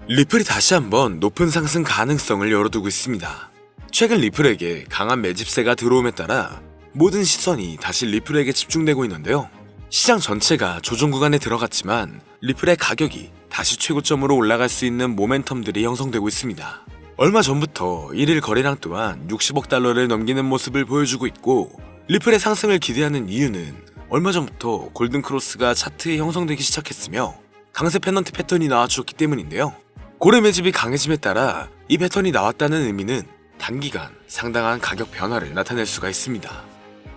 리플이 다시 한번 높은 상승 가능성을 열어두고 있습니다. 최근 리플에게 강한 매집세가 들어옴에 따라 모든 시선이 다시 리플에게 집중되고 있는데요. 시장 전체가 조정 구간에 들어갔지만 리플의 가격이 다시 최고점으로 올라갈 수 있는 모멘텀들이 형성되고 있습니다. 얼마 전부터 1일 거래량 또한 60억 달러를 넘기는 모습을 보여주고 있고, 리플의 상승을 기대하는 이유는 얼마 전부터 골든크로스가 차트에 형성되기 시작했으며 강세 페넌트 패턴이 나와주었기 때문인데요. 고래 매집이 강해짐에 따라 이 패턴이 나왔다는 의미는 단기간 상당한 가격 변화를 나타낼 수가 있습니다.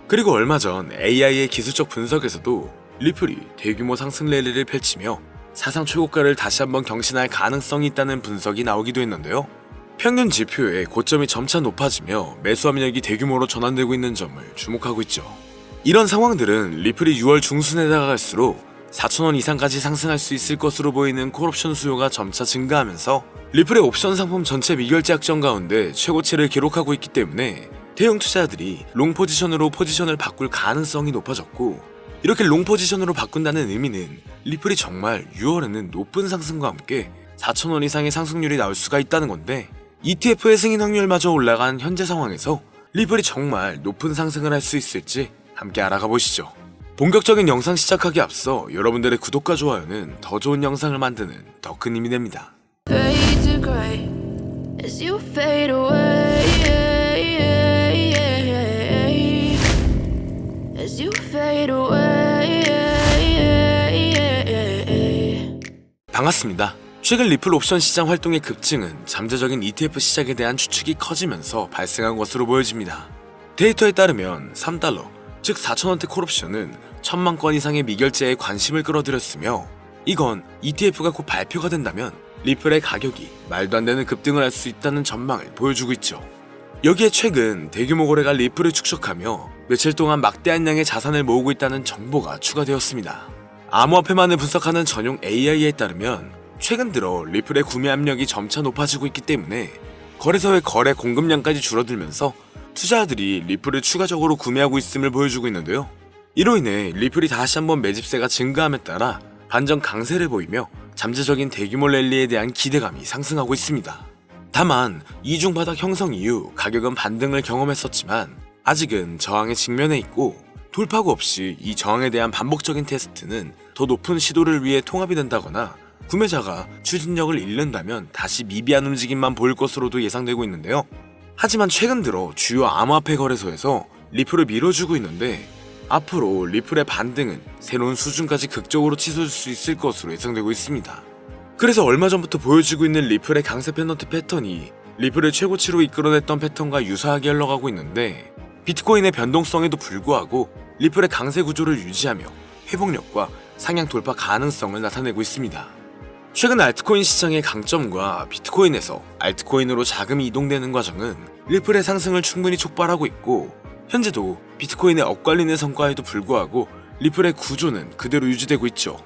그리고 얼마 전 AI의 기술적 분석에서도 리플이 대규모 상승 랠리를 펼치며 사상 최고가를 다시 한번 경신할 가능성이 있다는 분석이 나오기도 했는데요. 평균 지표의 고점이 점차 높아지며 매수 압력이 대규모로 전환되고 있는 점을 주목하고 있죠. 이런 상황들은 리플이 6월 중순에 다가갈수록 4,000원 이상까지 상승할 수 있을 것으로 보이는 콜옵션 수요가 점차 증가하면서 리플의 옵션 상품 전체 미결제 약정 가운데 최고치를 기록하고 있기 때문에 대형 투자자들이 롱 포지션으로 포지션을 바꿀 가능성이 높아졌고, 이렇게 롱 포지션으로 바꾼다는 의미는 리플이 정말 6월에는 높은 상승과 함께 4,000원 이상의 상승률이 나올 수가 있다는 건데, ETF의 승인 확률마저 올라간 현재 상황에서 리플이 정말 높은 상승을 할 수 있을지 함께 알아가 보시죠. 본격적인 영상 시작하기 앞서 여러분들의 구독과 좋아요는 더 좋은 영상을 만드는 더 큰 힘이 됩니다. Fade to gray as you fade away, as you fade away. 반갑습니다. 최근 리플 옵션 시장 활동의 급증은 잠재적인 ETF 시작에 대한 추측이 커지면서 발생한 것으로 보여집니다. 데이터에 따르면 3달러, 즉 4,000원대 콜옵션은 1,000만 건 이상의 미결제에 관심을 끌어들였으며, 이건 ETF가 곧 발표가 된다면 리플의 가격이 말도 안 되는 급등을 할 수 있다는 전망을 보여주고 있죠. 여기에 최근 대규모 거래가 리플을 축적하며 며칠 동안 막대한 양의 자산을 모으고 있다는 정보가 추가되었습니다. 암호화폐만을 분석하는 전용 AI에 따르면 최근 들어 리플의 구매 압력이 점차 높아지고 있기 때문에 거래소의 거래 공급량까지 줄어들면서 투자자들이 리플을 추가적으로 구매하고 있음을 보여주고 있는데요. 이로 인해 리플이 다시 한번 매집세가 증가함에 따라 반전 강세를 보이며 잠재적인 대규모 랠리에 대한 기대감이 상승하고 있습니다. 다만 이중 바닥 형성 이후 가격은 반등을 경험했었지만 아직은 저항에 직면해 있고, 돌파구 없이 이 저항에 대한 반복적인 테스트는 더 높은 시도를 위해 통합이 된다거나 구매자가 추진력을 잃는다면 다시 미비한 움직임만 보일 것으로도 예상되고 있는데요. 하지만 최근 들어 주요 암호화폐 거래소에서 리플을 밀어주고 있는데, 앞으로 리플의 반등은 새로운 수준까지 극적으로 치솟을 수 있을 것으로 예상되고 있습니다. 그래서 얼마 전부터 보여지고 있는 리플의 강세 페넌트 패턴이 리플을 최고치로 이끌어냈던 패턴과 유사하게 흘러가고 있는데, 비트코인의 변동성에도 불구하고 리플의 강세 구조를 유지하며 회복력과 상향 돌파 가능성을 나타내고 있습니다. 최근 알트코인 시장의 강점과 비트코인에서 알트코인으로 자금이 이동되는 과정은 리플의 상승을 충분히 촉발하고 있고, 현재도 비트코인의 엇갈리는 성과에도 불구하고 리플의 구조는 그대로 유지되고 있죠.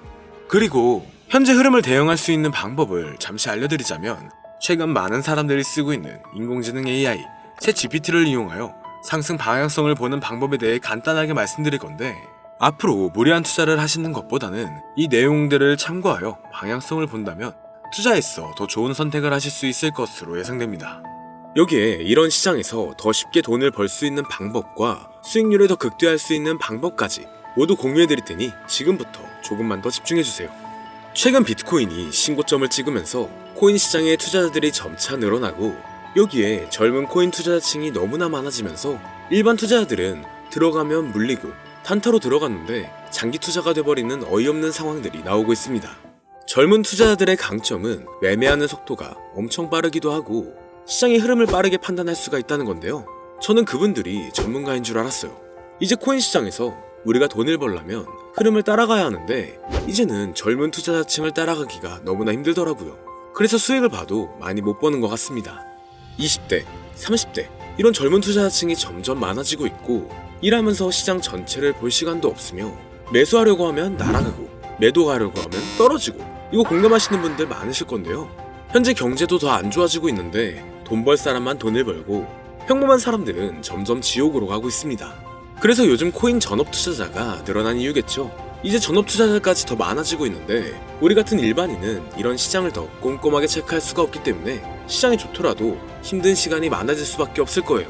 그리고 현재 흐름을 대응할 수 있는 방법을 잠시 알려드리자면, 최근 많은 사람들이 쓰고 있는 인공지능 AI, 챗GPT를 이용하여 상승 방향성을 보는 방법에 대해 간단하게 말씀드릴 건데, 앞으로 무리한 투자를 하시는 것보다는 이 내용들을 참고하여 방향성을 본다면 투자에서 더 좋은 선택을 하실 수 있을 것으로 예상됩니다. 여기에 이런 시장에서 더 쉽게 돈을 벌 수 있는 방법과 수익률을 더 극대화할 수 있는 방법까지 모두 공유해드릴 테니 지금부터 조금만 더 집중해주세요. 최근 비트코인이 신고점을 찍으면서 코인 시장의 투자자들이 점차 늘어나고, 여기에 젊은 코인 투자자층이 너무나 많아지면서 일반 투자자들은 들어가면 물리고 단타로 들어갔는데 장기 투자가 돼버리는 어이없는 상황들이 나오고 있습니다. 젊은 투자자들의 강점은 매매하는 속도가 엄청 빠르기도 하고 시장의 흐름을 빠르게 판단할 수가 있다는 건데요. 저는 그분들이 전문가인 줄 알았어요. 이제 코인 시장에서 우리가 돈을 벌려면 흐름을 따라가야 하는데, 이제는 젊은 투자자층을 따라가기가 너무나 힘들더라고요. 그래서 수익을 봐도 많이 못 버는 것 같습니다. 20대, 30대 이런 젊은 투자자층이 점점 많아지고 있고, 일하면서 시장 전체를 볼 시간도 없으며 매수하려고 하면 날아가고 매도하려고 하면 떨어지고, 이거 공감하시는 분들 많으실 건데요. 현재 경제도 더 안 좋아지고 있는데 돈 벌 사람만 돈을 벌고 평범한 사람들은 점점 지옥으로 가고 있습니다. 그래서 요즘 코인 전업 투자자가 늘어난 이유겠죠. 이제 전업 투자자까지 더 많아지고 있는데 우리 같은 일반인은 이런 시장을 더 꼼꼼하게 체크할 수가 없기 때문에 시장이 좋더라도 힘든 시간이 많아질 수밖에 없을 거예요.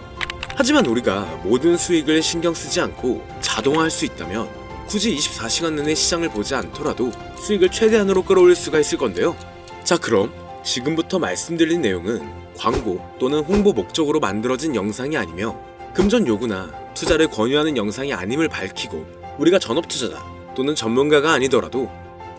하지만 우리가 모든 수익을 신경 쓰지 않고 자동화할 수 있다면 굳이 24시간 내내 시장을 보지 않더라도 수익을 최대한으로 끌어올릴 수가 있을 건데요. 자, 그럼 지금부터 말씀드린 내용은 광고 또는 홍보 목적으로 만들어진 영상이 아니며 금전 요구나 투자를 권유하는 영상이 아님을 밝히고, 우리가 전업 투자자 또는 전문가가 아니더라도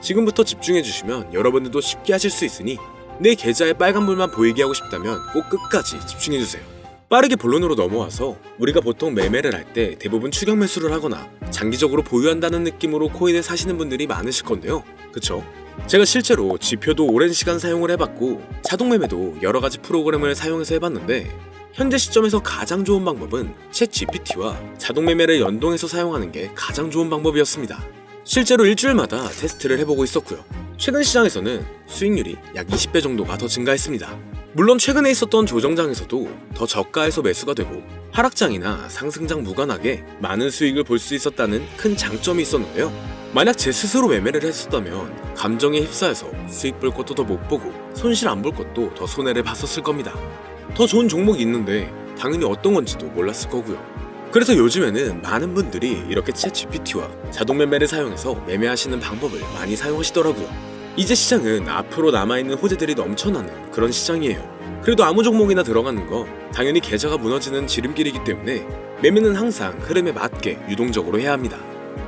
지금부터 집중해 주시면 여러분들도 쉽게 하실 수 있으니 내 계좌에 빨간불만 보이게 하고 싶다면 꼭 끝까지 집중해 주세요. 빠르게 본론으로 넘어와서, 우리가 보통 매매를 할 때 대부분 추격 매수를 하거나 장기적으로 보유한다는 느낌으로 코인을 사시는 분들이 많으실 건데요. 그쵸? 제가 실제로 지표도 오랜 시간 사용을 해봤고 자동 매매도 여러 가지 프로그램을 사용해서 해봤는데, 현재 시점에서 가장 좋은 방법은 챗 GPT와 자동 매매를 연동해서 사용하는 게 가장 좋은 방법이었습니다. 실제로 일주일마다 테스트를 해보고 있었고요. 최근 시장에서는 수익률이 약 20배 정도가 더 증가했습니다. 물론 최근에 있었던 조정장에서도 더 저가에서 매수가 되고 하락장이나 상승장 무관하게 많은 수익을 볼 수 있었다는 큰 장점이 있었는데요. 만약 제 스스로 매매를 했었다면 감정에 휩싸여서 수익 볼 것도 더 못 보고 손실 안 볼 것도 더 손해를 봤었을 겁니다. 더 좋은 종목이 있는데 당연히 어떤 건지도 몰랐을 거고요. 그래서 요즘에는 많은 분들이 이렇게 챗 GPT와 자동 매매를 사용해서 매매하시는 방법을 많이 사용하시더라고요. 이제 시장은 앞으로 남아있는 호재들이 넘쳐나는 그런 시장이에요. 그래도 아무 종목이나 들어가는 건 당연히 계좌가 무너지는 지름길이기 때문에 매매는 항상 흐름에 맞게 유동적으로 해야 합니다.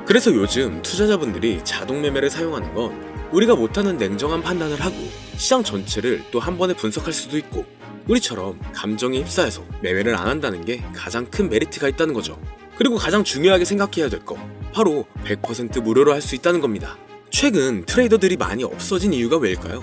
그래서 요즘 투자자분들이 자동 매매를 사용하는 건 우리가 못하는 냉정한 판단을 하고 시장 전체를 또 한 번에 분석할 수도 있고, 우리처럼 감정에 휩싸여서 매매를 안 한다는 게 가장 큰 메리트가 있다는 거죠. 그리고 가장 중요하게 생각해야 될 거, 바로 100% 무료로 할 수 있다는 겁니다. 최근 트레이더들이 많이 없어진 이유가 왜일까요?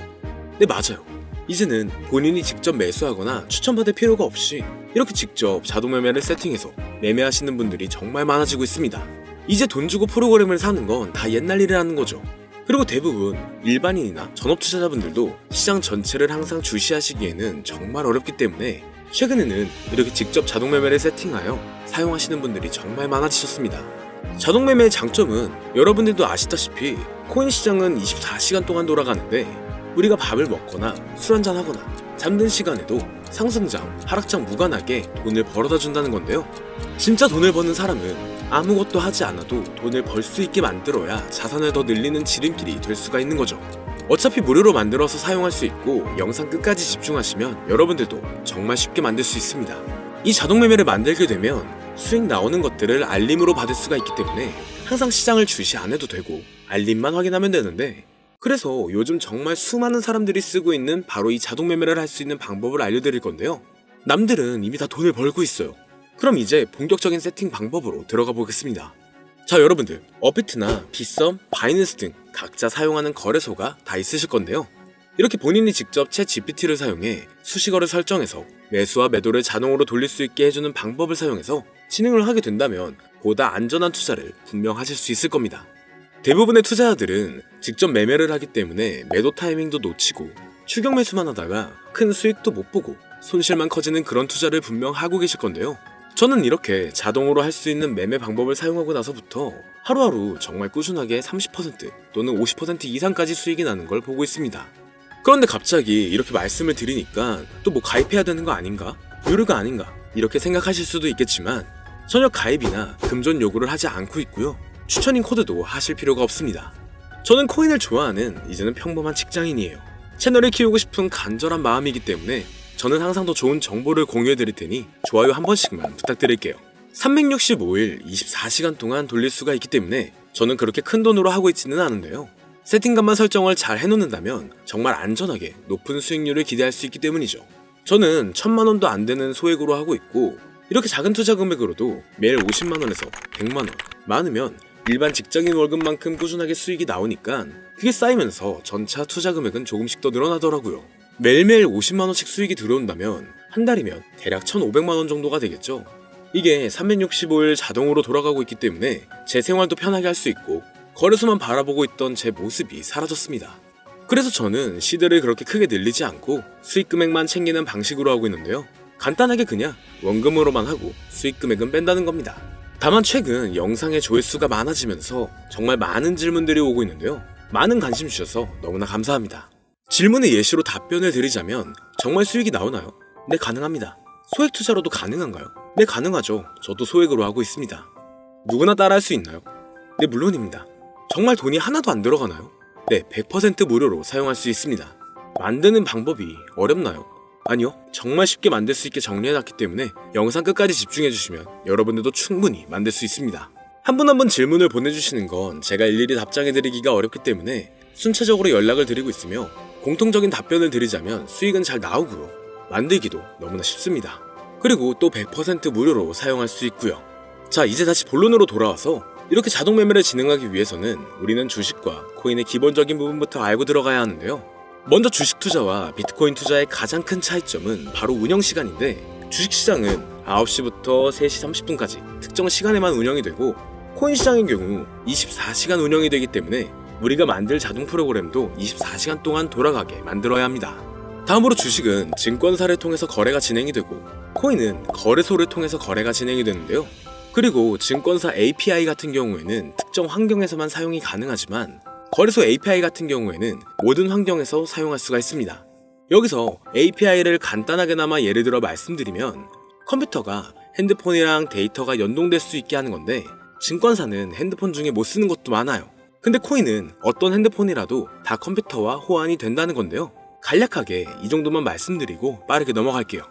네, 맞아요. 이제는 본인이 직접 매수하거나 추천받을 필요가 없이 이렇게 직접 자동 매매를 세팅해서 매매하시는 분들이 정말 많아지고 있습니다. 이제 돈 주고 프로그램을 사는 건 다 옛날 일이라는 거죠. 그리고 대부분 일반인이나 전업 투자자분들도 시장 전체를 항상 주시하시기에는 정말 어렵기 때문에 최근에는 이렇게 직접 자동 매매를 세팅하여 사용하시는 분들이 정말 많아지셨습니다. 자동 매매의 장점은 여러분들도 아시다시피 코인 시장은 24시간 동안 돌아가는데, 우리가 밥을 먹거나 술 한잔 하거나 잠든 시간에도 상승장, 하락장 무관하게 돈을 벌어다 준다는 건데요. 진짜 돈을 버는 사람은 아무것도 하지 않아도 돈을 벌 수 있게 만들어야 자산을 더 늘리는 지름길이 될 수가 있는 거죠. 어차피 무료로 만들어서 사용할 수 있고 영상 끝까지 집중하시면 여러분들도 정말 쉽게 만들 수 있습니다. 이 자동 매매를 만들게 되면 수익 나오는 것들을 알림으로 받을 수가 있기 때문에 항상 시장을 주시 안 해도 되고 알림만 확인하면 되는데, 그래서 요즘 정말 수많은 사람들이 쓰고 있는 바로 이 자동 매매를 할 수 있는 방법을 알려드릴 건데요. 남들은 이미 다 돈을 벌고 있어요. 그럼 이제 본격적인 세팅 방법으로 들어가 보겠습니다. 자, 여러분들, 업비트나 빗썸, 바이낸스 등 각자 사용하는 거래소가 다 있으실 건데요. 이렇게 본인이 직접 챗 GPT를 사용해 수식어를 설정해서 매수와 매도를 자동으로 돌릴 수 있게 해주는 방법을 사용해서 진행을 하게 된다면 보다 안전한 투자를 분명 하실 수 있을 겁니다. 대부분의 투자자들은 직접 매매를 하기 때문에 매도 타이밍도 놓치고 추격 매수만 하다가 큰 수익도 못 보고 손실만 커지는 그런 투자를 분명 하고 계실 건데요. 저는 이렇게 자동으로 할 수 있는 매매 방법을 사용하고 나서부터 하루하루 정말 꾸준하게 30% 또는 50% 이상까지 수익이 나는 걸 보고 있습니다. 그런데 갑자기 이렇게 말씀을 드리니까 또 뭐 가입해야 되는 거 아닌가? 유료가 아닌가? 이렇게 생각하실 수도 있겠지만 전혀 가입이나 금전 요구를 하지 않고 있고요. 추천인 코드도 하실 필요가 없습니다. 저는 코인을 좋아하는 이제는 평범한 직장인이에요. 채널을 키우고 싶은 간절한 마음이기 때문에 저는 항상 더 좋은 정보를 공유해드릴 테니 좋아요 한 번씩만 부탁드릴게요. 365일 24시간 동안 돌릴 수가 있기 때문에 저는 그렇게 큰 돈으로 하고 있지는 않은데요. 세팅값만 설정을 잘 해놓는다면 정말 안전하게 높은 수익률을 기대할 수 있기 때문이죠. 저는 1000만원도 안 되는 소액으로 하고 있고, 이렇게 작은 투자 금액으로도 매일 50만원에서 100만원, 많으면 일반 직장인 월급만큼 꾸준하게 수익이 나오니까 그게 쌓이면서 전차 투자 금액은 조금씩 더 늘어나더라고요. 매일매일 50만원씩 수익이 들어온다면 한 달이면 대략 1500만원 정도가 되겠죠. 이게 365일 자동으로 돌아가고 있기 때문에 제 생활도 편하게 할 수 있고 거래소만 바라보고 있던 제 모습이 사라졌습니다. 그래서 저는 시드를 그렇게 크게 늘리지 않고 수익 금액만 챙기는 방식으로 하고 있는데요. 간단하게 그냥 원금으로만 하고 수익 금액은 뺀다는 겁니다. 다만 최근 영상의 조회수가 많아지면서 정말 많은 질문들이 오고 있는데요. 많은 관심 주셔서 너무나 감사합니다. 질문의 예시로 답변을 드리자면 정말 수익이 나오나요? 네, 가능합니다. 소액 투자로도 가능한가요? 네, 가능하죠. 저도 소액으로 하고 있습니다. 누구나 따라할 수 있나요? 네, 물론입니다. 정말 돈이 하나도 안 들어가나요? 네, 100% 무료로 사용할 수 있습니다. 만드는 방법이 어렵나요? 아니요, 정말 쉽게 만들 수 있게 정리해놨기 때문에 영상 끝까지 집중해주시면 여러분들도 충분히 만들 수 있습니다. 한 분 한 분 질문을 보내주시는 건 제가 일일이 답장해드리기가 어렵기 때문에 순차적으로 연락을 드리고 있으며 공통적인 답변을 드리자면 수익은 잘 나오고요. 만들기도 너무나 쉽습니다. 그리고 또 100% 무료로 사용할 수 있고요. 자, 이제 다시 본론으로 돌아와서 이렇게 자동 매매를 진행하기 위해서는 우리는 주식과 코인의 기본적인 부분부터 알고 들어가야 하는데요. 먼저 주식 투자와 비트코인 투자의 가장 큰 차이점은 바로 운영 시간인데, 주식시장은 9시부터 3시 30분까지 특정 시간에만 운영이 되고, 코인 시장의 경우 24시간 운영이 되기 때문에 우리가 만들 자동 프로그램도 24시간 동안 돌아가게 만들어야 합니다. 다음으로 주식은 증권사를 통해서 거래가 진행이 되고, 코인은 거래소를 통해서 거래가 진행이 되는데요. 그리고 증권사 API 같은 경우에는 특정 환경에서만 사용이 가능하지만, 거래소 API 같은 경우에는 모든 환경에서 사용할 수가 있습니다. 여기서 API를 간단하게나마 예를 들어 말씀드리면, 컴퓨터가 핸드폰이랑 데이터가 연동될 수 있게 하는 건데, 증권사는 핸드폰 중에 못 쓰는 것도 많아요. 근데 코인은 어떤 핸드폰이라도 다 컴퓨터와 호환이 된다는 건데요. 간략하게 이 정도만 말씀드리고 빠르게 넘어갈게요.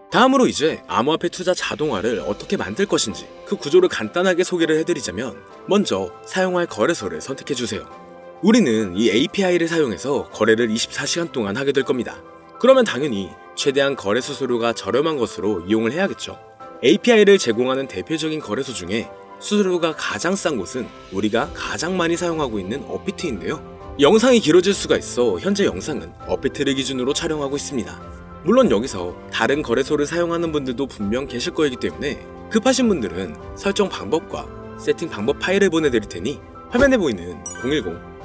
다음으로 이제 암호화폐 투자 자동화를 어떻게 만들 것인지 그 구조를 간단하게 소개를 해드리자면, 먼저 사용할 거래소를 선택해주세요. 우리는 이 API를 사용해서 거래를 24시간 동안 하게 될 겁니다. 그러면 당연히 최대한 거래 수수료가 저렴한 것으로 이용을 해야겠죠. API를 제공하는 대표적인 거래소 중에 수수료가 가장 싼 곳은 우리가 가장 많이 사용하고 있는 업비트인데요. 영상이 길어질 수가 있어 현재 영상은 업비트를 기준으로 촬영하고 있습니다. 물론 여기서 다른 거래소를 사용하는 분들도 분명 계실 거이기 때문에 급하신 분들은 설정 방법과 세팅 방법 파일을 보내드릴 테니 화면에 보이는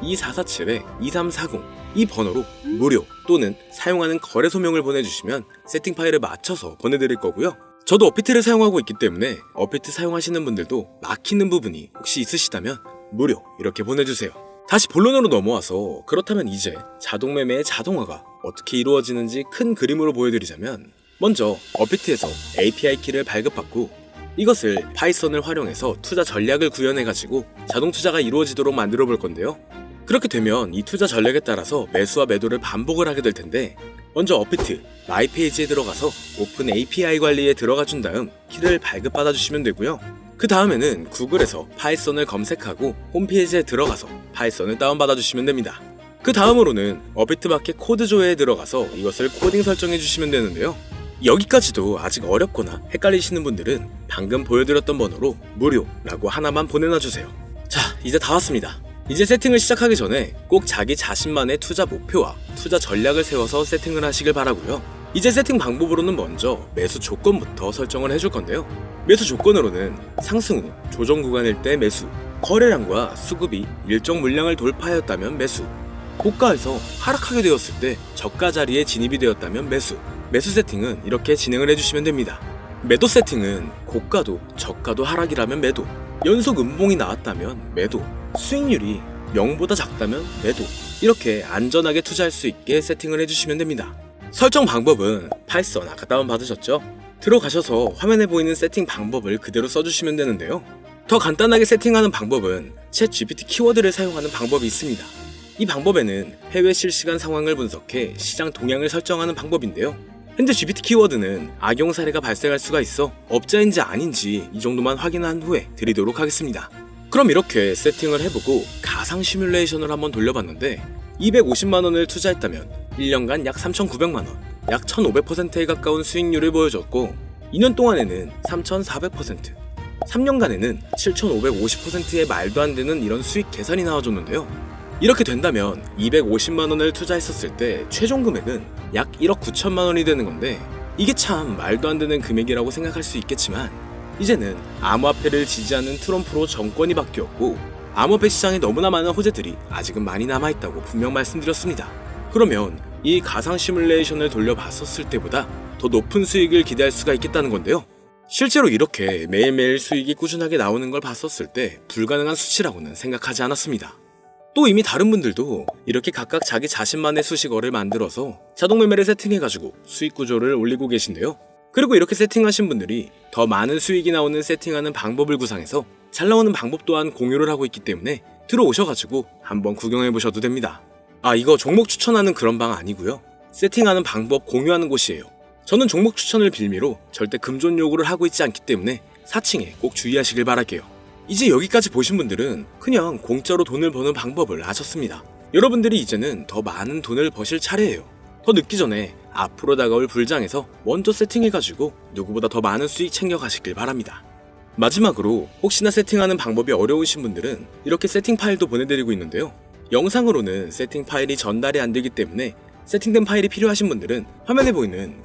010-2447-2340 이 번호로 무료 또는 사용하는 거래소명을 보내주시면 세팅 파일을 맞춰서 보내드릴 거고요. 저도 업비트를 사용하고 있기 때문에 업비트 사용하시는 분들도 막히는 부분이 혹시 있으시다면 무료 이렇게 보내주세요. 다시 본론으로 넘어와서, 그렇다면 이제 자동 매매의 자동화가 어떻게 이루어지는지 큰 그림으로 보여드리자면, 먼저 업비트에서 API 키를 발급받고 이것을 파이썬을 활용해서 투자 전략을 구현해가지고 자동 투자가 이루어지도록 만들어 볼 건데요. 그렇게 되면 이 투자 전략에 따라서 매수와 매도를 반복을 하게 될 텐데, 먼저 업비트 마이 페이지에 들어가서 오픈 API 관리에 들어가 준 다음 키를 발급받아 주시면 되고요. 그 다음에는 구글에서 파이썬을 검색하고 홈페이지에 들어가서 파이썬을 다운받아 주시면 됩니다. 그 다음으로는 업비트 마켓 코드 조회에 들어가서 이것을 코딩 설정해 주시면 되는데요. 여기까지도 아직 어렵거나 헷갈리시는 분들은 방금 보여드렸던 번호로 무료라고 하나만 보내놔 주세요. 자, 이제 다 왔습니다. 이제 세팅을 시작하기 전에 꼭 자기 자신만의 투자 목표와 투자 전략을 세워서 세팅을 하시길 바라고요. 이제 세팅 방법으로는 먼저 매수 조건부터 설정을 해줄 건데요. 매수 조건으로는 상승 후 조정 구간일 때 매수, 거래량과 수급이 일정 물량을 돌파하였다면 매수, 고가에서 하락하게 되었을 때 저가 자리에 진입이 되었다면 매수, 매수 세팅은 이렇게 진행을 해주시면 됩니다. 매도 세팅은 고가도 저가도 하락이라면 매도, 연속 음봉이 나왔다면 매도, 수익률이 0보다 작다면 매도, 이렇게 안전하게 투자할 수 있게 세팅을 해주시면 됩니다. 설정 방법은 파이썬 아까 다운받으셨죠? 들어가셔서 화면에 보이는 세팅 방법을 그대로 써주시면 되는데요. 더 간단하게 세팅하는 방법은 챗GPT 키워드를 사용하는 방법이 있습니다. 이 방법에는 해외 실시간 상황을 분석해 시장 동향을 설정하는 방법인데요. 현재 GPT 키워드는 악용 사례가 발생할 수가 있어 업자인지 아닌지 이 정도만 확인한 후에 드리도록 하겠습니다. 그럼 이렇게 세팅을 해보고 가상 시뮬레이션을 한번 돌려봤는데, 250만원을 투자했다면 1년간 약 3,900만원, 약 1,500%에 가까운 수익률을 보여줬고, 2년 동안에는 3,400%, 3년간에는 7,550%의 말도 안 되는 이런 수익 계산이 나와줬는데요. 이렇게 된다면 250만원을 투자했었을 때 최종 금액은 약 1억 9천만원이 되는 건데, 이게 참 말도 안 되는 금액이라고 생각할 수 있겠지만, 이제는 암호화폐를 지지하는 트럼프로 정권이 바뀌었고 암호화폐 시장에 너무나 많은 호재들이 아직은 많이 남아있다고 분명 말씀드렸습니다. 그러면 이 가상 시뮬레이션을 돌려봤었을 때보다 더 높은 수익을 기대할 수가 있겠다는 건데요. 실제로 이렇게 매일매일 수익이 꾸준하게 나오는 걸 봤었을 때 불가능한 수치라고는 생각하지 않았습니다. 또 이미 다른 분들도 이렇게 각각 자기 자신만의 수식어를 만들어서 자동 매매를 세팅해가지고 수익 구조를 올리고 계신데요. 그리고 이렇게 세팅하신 분들이 더 많은 수익이 나오는 세팅하는 방법을 구상해서 잘 나오는 방법 또한 공유를 하고 있기 때문에 들어오셔가지고 한번 구경해보셔도 됩니다. 이거 종목 추천하는 그런 방 아니고요. 세팅하는 방법 공유하는 곳이에요. 저는 종목 추천을 빌미로 절대 금전 요구를 하고 있지 않기 때문에 사칭에 꼭 주의하시길 바랄게요. 이제 여기까지 보신 분들은 그냥 공짜로 돈을 버는 방법을 아셨습니다. 여러분들이 이제는 더 많은 돈을 버실 차례예요. 더 늦기 전에 앞으로 다가올 불장에서 먼저 세팅해가지고 누구보다 더 많은 수익 챙겨가시길 바랍니다. 마지막으로 혹시나 세팅하는 방법이 어려우신 분들은 이렇게 세팅 파일도 보내드리고 있는데요. 영상으로는 세팅 파일이 전달이 안 되기 때문에 세팅된 파일이 필요하신 분들은 화면에 보이는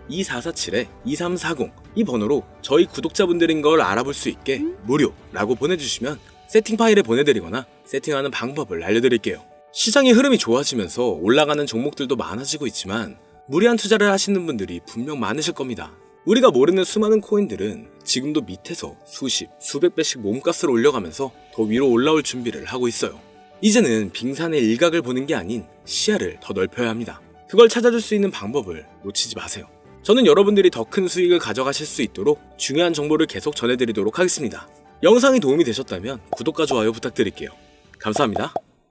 010-2447-2340 이 번호로 저희 구독자분들인 걸 알아볼 수 있게 무료라고 보내주시면 세팅 파일을 보내드리거나 세팅하는 방법을 알려드릴게요. 시장의 흐름이 좋아지면서 올라가는 종목들도 많아지고 있지만 무리한 투자를 하시는 분들이 분명 많으실 겁니다. 우리가 모르는 수많은 코인들은 지금도 밑에서 수십, 수백 배씩 몸값을 올려가면서 더 위로 올라올 준비를 하고 있어요. 이제는 빙산의 일각을 보는 게 아닌 시야를 더 넓혀야 합니다. 그걸 찾아줄 수 있는 방법을 놓치지 마세요. 저는 여러분들이 더 큰 수익을 가져가실 수 있도록 중요한 정보를 계속 전해드리도록 하겠습니다. 영상이 도움이 되셨다면 구독과 좋아요 부탁드릴게요. 감사합니다.